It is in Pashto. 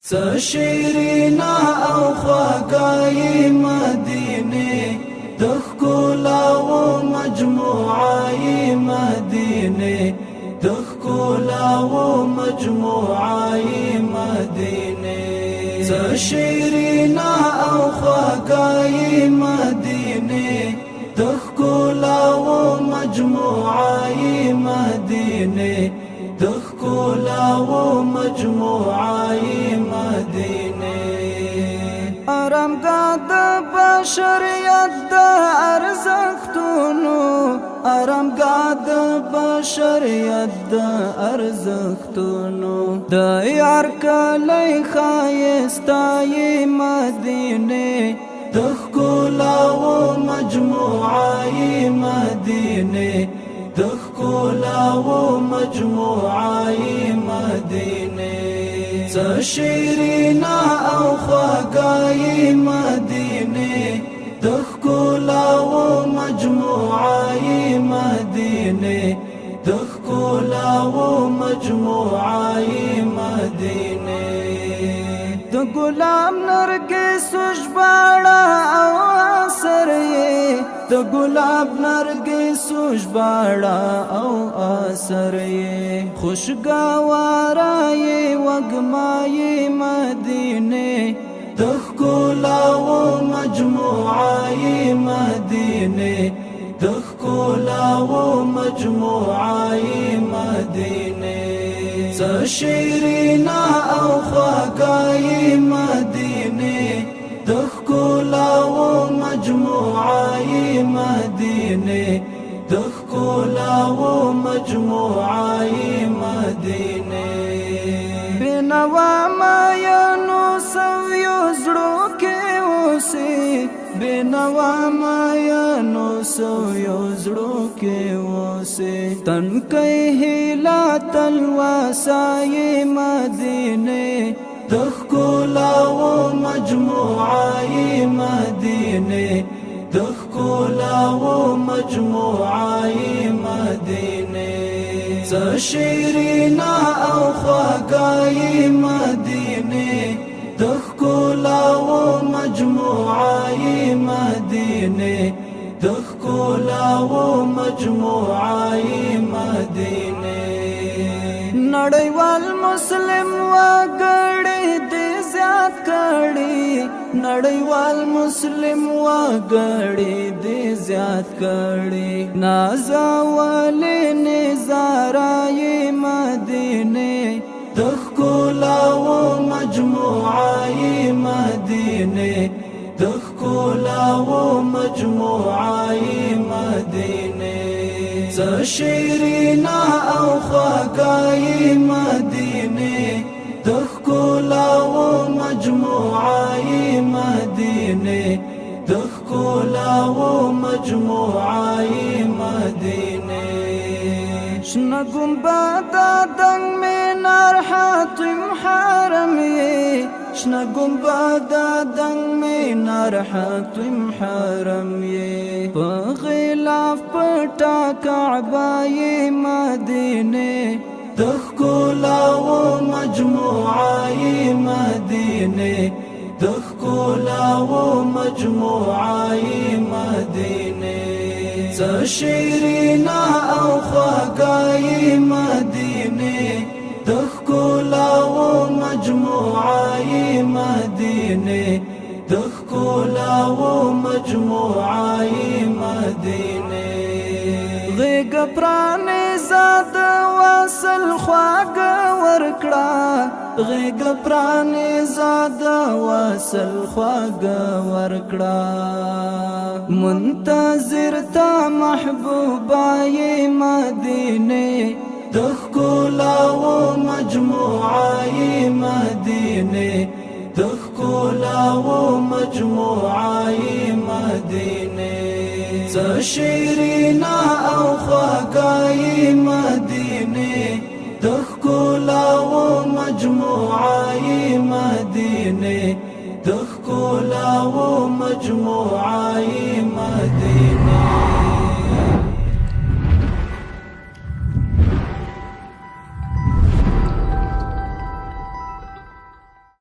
سشیرینا او خواگای مدینه دخکولا و مجموعای مدینه دخکولا و مجموعای مدینه سشیرینا او خواگای مدینه دخکولا و مجموعای مدینه دخکولا و مجموعای مدینه ارمگاه د بشریت د ارزښتونو ارمگاه د بشریت د ارزښتونو د یار کلی ښایستای مدینه دخکولا و مجموعای مدینه دخکولا و مجموعای مدینه سشیرینا او خواگای مدینه دخکولا و مجموعای مدینه دخکولا و مجموعای مدینه د ګلاب نرګس ژباړه او اثر یې د ګلاب نرګس ژباړه او اثر یې خوشګواره یې وږمه مدینه دخکولا و مجموعای مدینه دخکولا و مجموعای مدینه سشیرینا او خواگای مدینه دخکولا و مجموعای مدینه دخکولا و مجموعای مدینه بنوا مایانو سویو زړو کې اوسې بنوا مایانو سویو زړو کې اوسې تنکۍ هیلا تلواسای مدینه دخکولا و مجموعای مدینه دخکولا و مجموعای مدینه سشیرینا او خواگای مدینه دخکولا و مجموعای مدینه دخکولا و مجموعای مدینه نړیوال مسلم وګړي دې زیات کړي نړیوال مسلم وګړي دې زیات کړي نازول نظارای مدینه دخکولا و مجموعای مدینه دخکولا و مجموعای مدینه سشیرینا او خواگای مدینه دخکولا و مجموعای مدینه دخکولا و مجموعای مدینه شنه گنبد دنگ مینار حاتم حرم یې شنه گنبد دنگ مینار حاتم حرم یې په غلاف پټه کعبه مدینه دخکولا و مجموعای مدینه دخکولا و مجموعای مدینه سشیرینا او خواگای مدینه دخکولا و مجموعای مدینه دخکولا و مجموعای مدینه غیګ پرانې زاد واصل خواګ ورکړه غیګ پرانې زاد واصل خواګ ورکړه منتظر تا محبوبای مدینه دخکولا و مجموعای مدینه دخکولا و مجموعای مدینه سشیرینا او خواگای مدینه دخکولا و مجموعای مدینه دخکولا و مجموعای مدینه